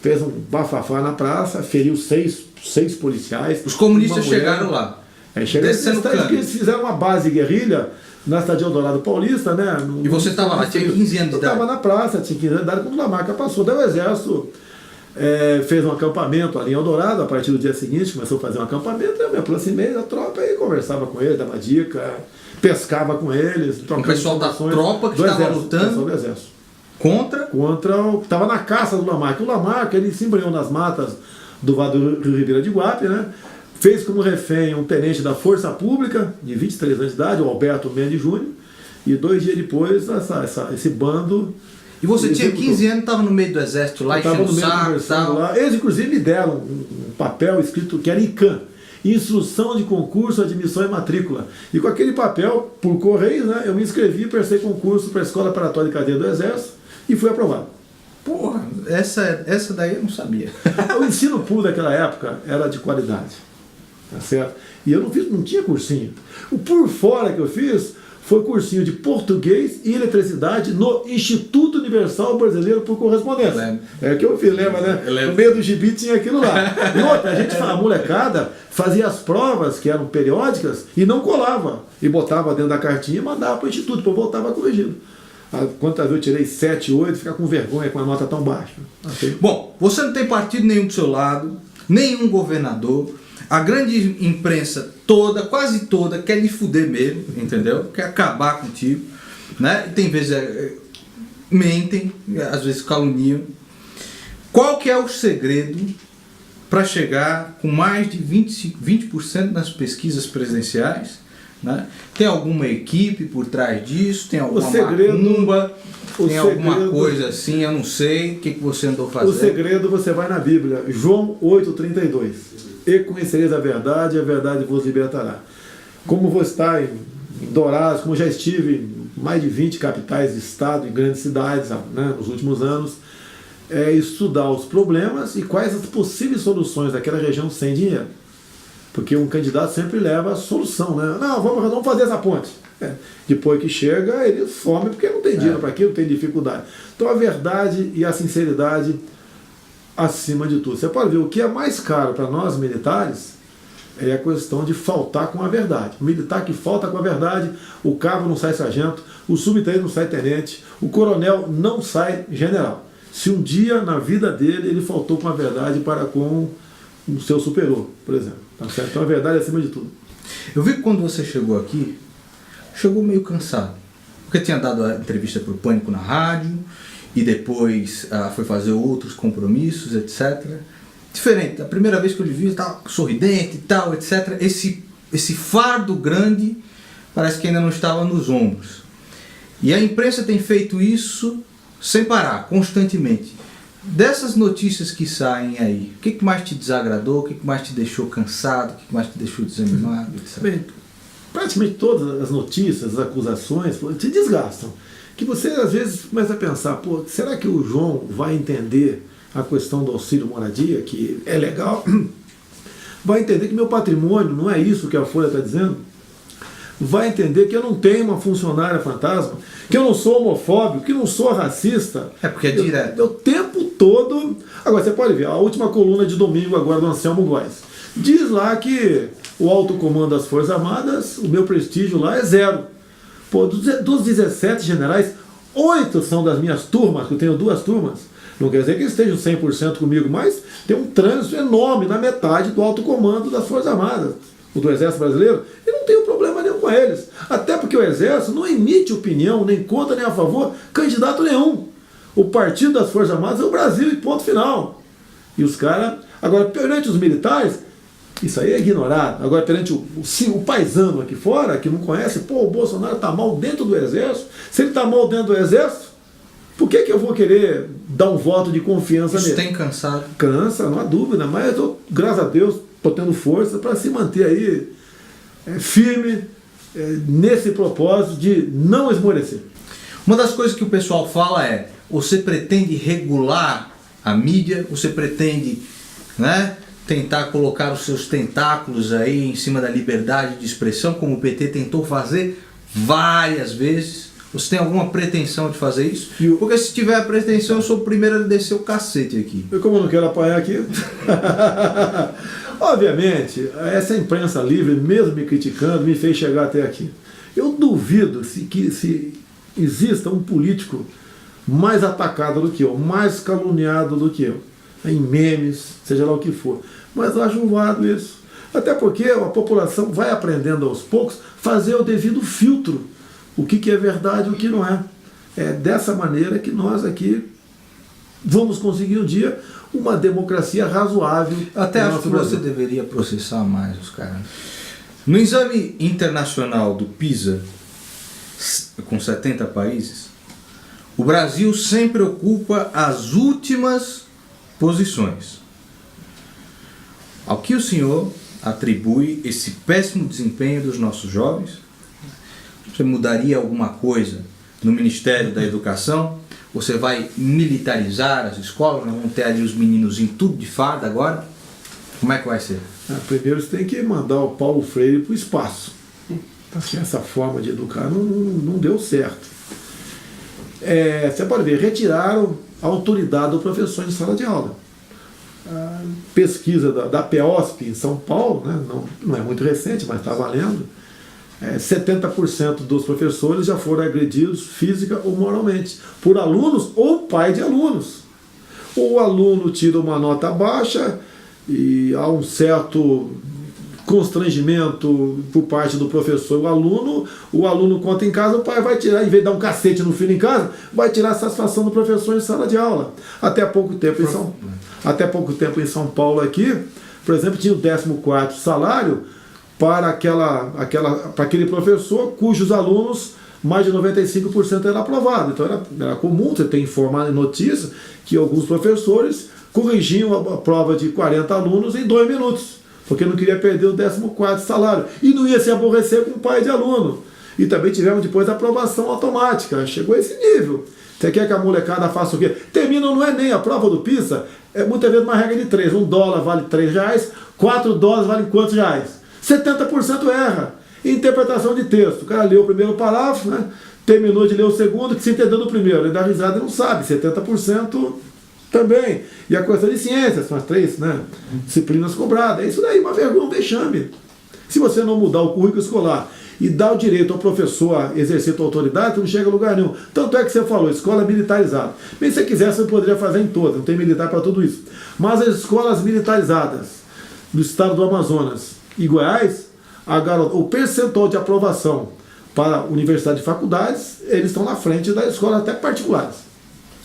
Fez um bafafá na praça, feriu seis policiais. Os comunistas chegaram lá. Eles fizeram uma base guerrilha na cidade de Eldorado Paulista, né? E você estava lá, tinha 15 anos de idade? Eu estava na praça, tinha 15 anos de idade, quando o Mamaca passou. Daí o exército fez um acampamento ali em Eldorado. A partir do dia seguinte começou a fazer um acampamento, eu me aproximei da tropa e conversava com eles, dava dica, pescava com eles. O pessoal da tropa que estava lutando do exército. Contra o que estava na caça do Lamarck. O Lamarck, ele se embrenhou nas matas do Vale do Rio Ribeira de Guape, né? Fez como refém um tenente da Força Pública, de 23 anos de idade, o Alberto Mendes Júnior, e 2 dias depois esse bando... E você tinha 15 anos, estava no meio do exército lá, enchendo o saco, lá. Eles inclusive me deram um papel escrito que era ICAM, Instrução de Concurso, Admissão e Matrícula. E com aquele papel, por correio, né, eu me inscrevi, prestei concurso para a Escola Preparatória de Cadeia do Exército e fui aprovado. Porra, essa daí eu não sabia. O ensino público daquela época era de qualidade, tá certo? E eu não tinha cursinho. O por fora que eu fiz foi cursinho de português e eletricidade no Instituto Universal Brasileiro por Correspondência. É que eu fiz, lembra, né? No meio do gibi tinha aquilo lá. E outra, a molecada fazia as provas, que eram periódicas, e não colava. E botava dentro da cartinha e mandava para o Instituto, depois voltava corrigido. Quantas vezes eu tirei 7, 8, ficar com vergonha com a nota tão baixa. Okay? Bom, você não tem partido nenhum do seu lado, nenhum governador. A grande imprensa toda, quase toda, quer lhe fuder mesmo, entendeu? Quer acabar contigo, né? Tem vezes mentem, às vezes caluniam. Qual que é o segredo para chegar com mais de 20% nas pesquisas presidenciais? Né? Tem alguma equipe por trás disso? Tem alguma macumba? Tem alguma coisa assim? Eu não sei. O que você andou fazendo? O segredo você vai na Bíblia, João 8,32. E conhecereis a verdade vos libertará. Como vou estar em Dourados, como já estive em mais de 20 capitais de estado, em grandes cidades, né, nos últimos anos, é estudar os problemas e quais as possíveis soluções daquela região sem dinheiro. Porque um candidato sempre leva a solução, né? Não, vamos fazer essa ponte. Depois que chega, ele some porque não tem dinheiro para aquilo, tem dificuldade. Então a verdade e a sinceridade acima de tudo. Você pode ver, o que é mais caro para nós militares é a questão de faltar com a verdade. O militar que falta com a verdade, o cabo não sai sargento, o subtenente não sai tenente, o coronel não sai general. Se um dia na vida dele ele faltou com a verdade para com o seu superou, por exemplo. Tá certo? Então a verdade é acima de tudo. Eu vi que quando você chegou aqui, chegou meio cansado. Porque tinha dado a entrevista para o Pânico na rádio, e depois foi fazer outros compromissos, etc. Diferente, a primeira vez que eu lhe vi, estava sorridente e tal, etc. Esse fardo grande parece que ainda não estava nos ombros. E a imprensa tem feito isso sem parar, constantemente. Dessas notícias que saem aí, o que mais te desagradou, o que mais te deixou cansado, o que mais te deixou desanimado, etc. Bem, praticamente todas as notícias, as acusações, te desgastam. Que você às vezes começa a pensar, pô, será que o João vai entender a questão do auxílio moradia, que é legal? Vai entender que meu patrimônio não é isso que a Folha está dizendo? Vai entender que eu não tenho uma funcionária fantasma, que eu não sou homofóbico, que eu não sou racista. É porque é direto. O tempo todo... Agora, você pode ver, a última coluna de domingo agora do Anselmo Góes. Diz lá que o alto comando das Forças Armadas, o meu prestígio lá é zero. Pô, dos 17 generais, 8 são das minhas turmas, que eu tenho 2 turmas. Não quer dizer que eles estejam 100% comigo, mas tem um trânsito enorme na metade do alto comando das Forças Armadas, o do Exército Brasileiro, e não tenho problema nenhum com eles. Até porque o Exército não emite opinião, nem contra, nem a favor, candidato nenhum. O partido das Forças Armadas é o Brasil e ponto final. E os caras... Agora, perante os militares, isso aí é ignorado. Agora, perante o paisano aqui fora, que não conhece, pô, o Bolsonaro está mal dentro do Exército. Se ele está mal dentro do Exército, por que eu vou querer dar um voto de confiança nele? Isso tem cansado? Cansa, não há dúvida, mas eu, graças a Deus, estou tendo força para se manter aí firme nesse propósito de não esmorecer. Uma das coisas que o pessoal fala é: você pretende regular a mídia, você pretende, né, tentar colocar os seus tentáculos aí em cima da liberdade de expressão, como o PT tentou fazer várias vezes. Você tem alguma pretensão de fazer isso? Porque se tiver a pretensão, eu sou o primeiro a descer o cacete aqui. Eu, como não quero apanhar aqui... Obviamente, essa imprensa livre, mesmo me criticando, me fez chegar até aqui. Eu duvido que se exista um político mais atacado do que eu, mais caluniado do que eu, em memes, seja lá o que for. Mas eu acho um válido isso. Até porque a população vai aprendendo aos poucos fazer o devido filtro. O que é verdade e o que não é. É dessa maneira que nós aqui vamos conseguir um dia uma democracia razoável. Até acho que você deveria processar mais os caras. No exame internacional do PISA, com 70 países, o Brasil sempre ocupa as últimas posições. Ao que o senhor atribui esse péssimo desempenho dos nossos jovens? Você mudaria alguma coisa no Ministério da Educação? Você vai militarizar as escolas? Nós vamos ter ali os meninos em tudo de farda agora? Como é que vai ser? Primeiro você tem que mandar o Paulo Freire para o espaço. Porque essa forma de educar não deu certo. Você pode ver, retiraram a autoridade do professor em sala de aula. A pesquisa da PEOSP em São Paulo, né, não é muito recente, mas está valendo, 70% dos professores já foram agredidos física ou moralmente, por alunos ou pai de alunos. O aluno tira uma nota baixa e há um certo constrangimento por parte do professor. O aluno conta em casa, o pai vai tirar, em vez de dar um cacete no filho em casa, vai tirar a satisfação do professor em sala de aula. Até pouco tempo em São Paulo aqui, por exemplo, tinha o 14º salário para aquele professor cujos alunos, mais de 95% era aprovado. Então era comum você ter informado em notícia que alguns professores corrigiam a prova de 40 alunos em 2 minutos, porque não queria perder o 14º salário. E não ia se aborrecer com o pai de aluno. E também tivemos depois a aprovação automática. Chegou a esse nível. Você quer que a molecada faça o quê? Termina no Enem, a prova do PISA, muitas vezes uma regra de 3. $1 vale R$3, $4 vale quantos reais? 70% erra. Interpretação de texto. O cara leu o primeiro parágrafo, né? Terminou de ler o segundo, que se entendeu no primeiro. Ele dá risada e não sabe. 70% também. E a questão de ciências, são as 3, né, disciplinas cobradas. É isso daí, uma vergonha, um vexame. Se você não mudar o currículo escolar e dar o direito ao professor a exercer sua autoridade, não chega a lugar nenhum. Tanto é que você falou, escola militarizada. Bem, se você quisesse, você poderia fazer em todas, não tem militar para tudo isso. Mas as escolas militarizadas, do estado do Amazonas e Goiás, o percentual de aprovação para universidade e faculdades, eles estão na frente das escolas até particulares.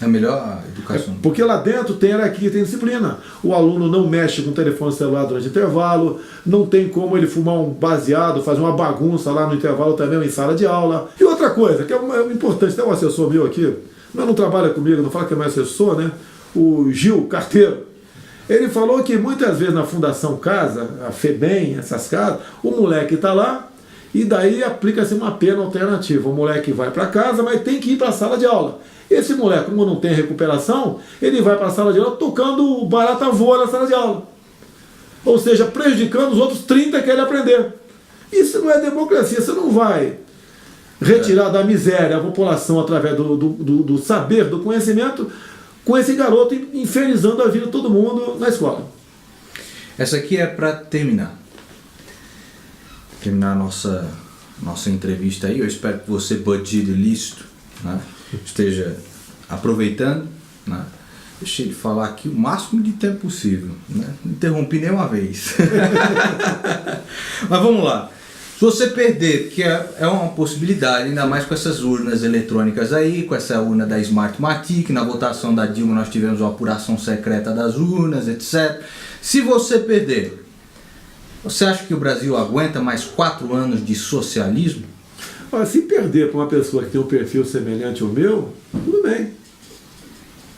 É a melhor educação. Porque lá dentro tem hierarquia, tem disciplina. O aluno não mexe com o telefone celular durante o intervalo, não tem como ele fumar um baseado, fazer uma bagunça lá no intervalo também, em sala de aula. E outra coisa, que é importante, tem um assessor meu aqui, mas não trabalha comigo, não fala que é meu assessor, né? O Gil Carteiro. Ele falou que muitas vezes na Fundação Casa, a FEBEM, essas casas, o moleque está lá e daí aplica-se uma pena alternativa. O moleque vai para casa, mas tem que ir para a sala de aula. Esse moleque, como não tem recuperação, ele vai para a sala de aula tocando barata voa na sala de aula. Ou seja, prejudicando os outros 30 que querem aprender. Isso não é democracia, você não vai retirar da miséria a população através do saber, do conhecimento, com esse garoto infernizando a vida de todo mundo na escola. Essa aqui é para terminar a nossa entrevista aí. Eu espero que você, bandido ilícito, né, esteja aproveitando, né? Deixei de falar aqui o máximo de tempo possível, né? Não interrompi nenhuma vez. Mas vamos lá. Se você perder, que é uma possibilidade, ainda mais com essas urnas eletrônicas aí, com essa urna da Smartmatic, na votação da Dilma nós tivemos uma apuração secreta das urnas, etc. Se você perder, você acha que o Brasil aguenta mais 4 anos de socialismo? Olha, se perder para uma pessoa que tem um perfil semelhante ao meu, tudo bem.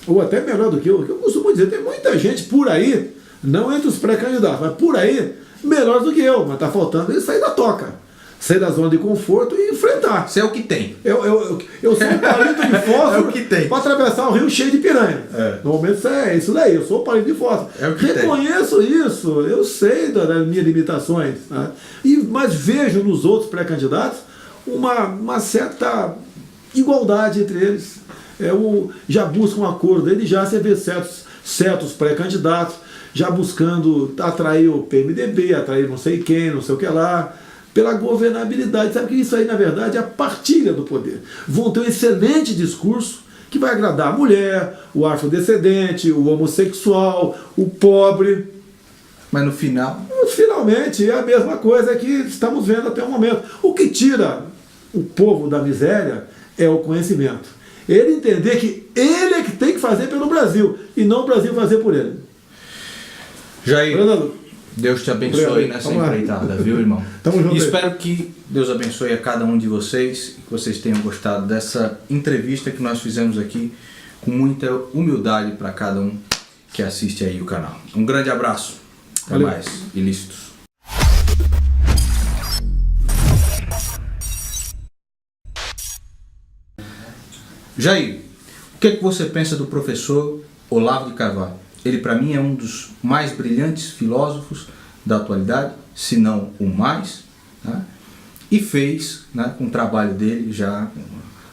Ou até melhor do que eu. Eu costumo dizer, tem muita gente por aí, não entre os pré-candidatos, mas por aí, melhor do que eu. Mas está faltando ele sair da toca, sair da zona de conforto e enfrentar. Isso é o que tem. Eu sou um palito de fósforo É o que tem. para atravessar um rio cheio de piranha. É. Normalmente é isso daí, eu sou um palito de fósforo. É o que Reconheço isso, eu sei das minhas limitações. Né? Mas vejo nos outros pré-candidatos uma certa igualdade entre eles. Já buscam um acordo, ele já se vê certos pré-candidatos, já buscando atrair o PMDB, atrair não sei quem, não sei o que lá, pela governabilidade. Sabe que isso aí, na verdade, é a partilha do poder. Vão ter um excelente discurso que vai agradar a mulher, o afrodescendente, o homossexual, o pobre. Mas no final... Finalmente, é a mesma coisa que estamos vendo até o momento. O que tira o povo da miséria é o conhecimento. Ele entender que ele é que tem que fazer pelo Brasil e não o Brasil fazer por ele. Jair, Fernando, Deus te abençoe nessa empreitada, viu, irmão? Tamo junto. E espero que Deus abençoe a cada um de vocês e que vocês tenham gostado dessa entrevista que nós fizemos aqui com muita humildade para cada um que assiste aí o canal. Um grande abraço. Até Valeu. mais, ilícitos. Jair, o que você pensa do professor Olavo de Carvalho? Ele, para mim, é um dos mais brilhantes filósofos da atualidade, se não o mais, né? E fez, né, com o trabalho dele, já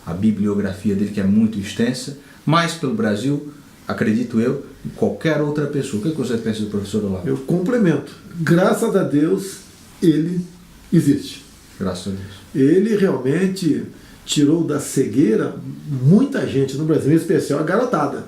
a bibliografia dele, que é muito extensa, mais pelo Brasil, acredito eu, que qualquer outra pessoa. O que você pensa do professor Olavo? Eu complemento. Graças a Deus, ele existe. Graças a Deus. Ele realmente tirou da cegueira muita gente no Brasil, em especial a garotada.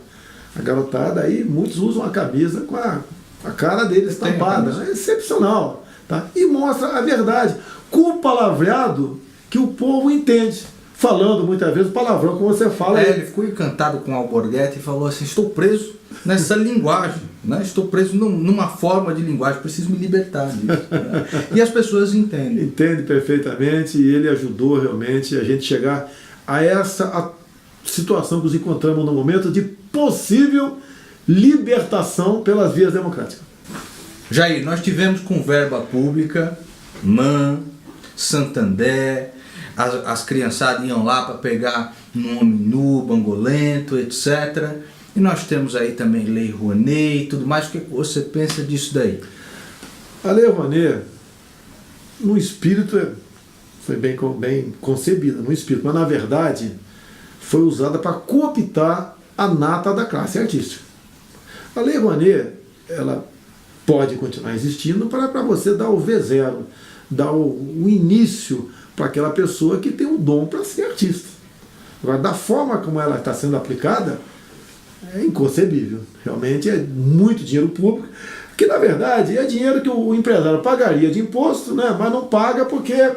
A garotada aí, muitos usam a camisa com a cara dele estampada. É excepcional. Tá? E mostra a verdade, com o palavreado que o povo entende. Falando muitas vezes o palavrão que você fala. Ele ficou encantado com o Alborguete e falou assim: estou preso nessa linguagem, né? Estou preso numa forma de linguagem, preciso me libertar disso. Né? E as pessoas entendem. Entende perfeitamente, e ele ajudou realmente a gente chegar a essa situação que nos encontramos no momento de possível libertação pelas vias democráticas. Jair, nós tivemos com verba pública, MAN, Santander, as criançadas iam lá para pegar nome nu, bangolento, etc. E nós temos aí também Lei Rouanet e tudo mais. O que você pensa disso daí? A Lei Rouanet, no espírito, foi bem concebida, no espírito, mas na verdade foi usada para cooptar a nata da classe artística. A Lei Rouanet, ela pode continuar existindo para você dar o V0, dar o início para aquela pessoa que tem um dom para ser artista. Agora, da forma como ela está sendo aplicada, é inconcebível. Realmente é muito dinheiro público Que na verdade é dinheiro que o empresário pagaria de imposto, né? Mas não paga porque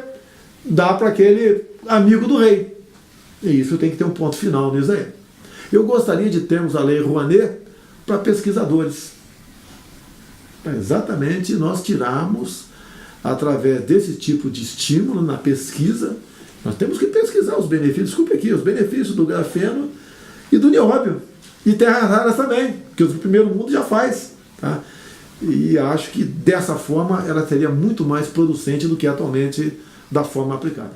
dá para aquele amigo do rei. E isso tem que ter um ponto final nisso aí. Eu gostaria de termos a lei Rouanet para pesquisadores. Para exatamente nós tirarmos, através desse tipo de estímulo na pesquisa, nós temos que pesquisar os benefícios, desculpe aqui, os benefícios do grafeno e do nióbio. E terras raras também, que o primeiro mundo já faz. Tá? E acho que dessa forma ela seria muito mais producente do que atualmente da forma aplicada.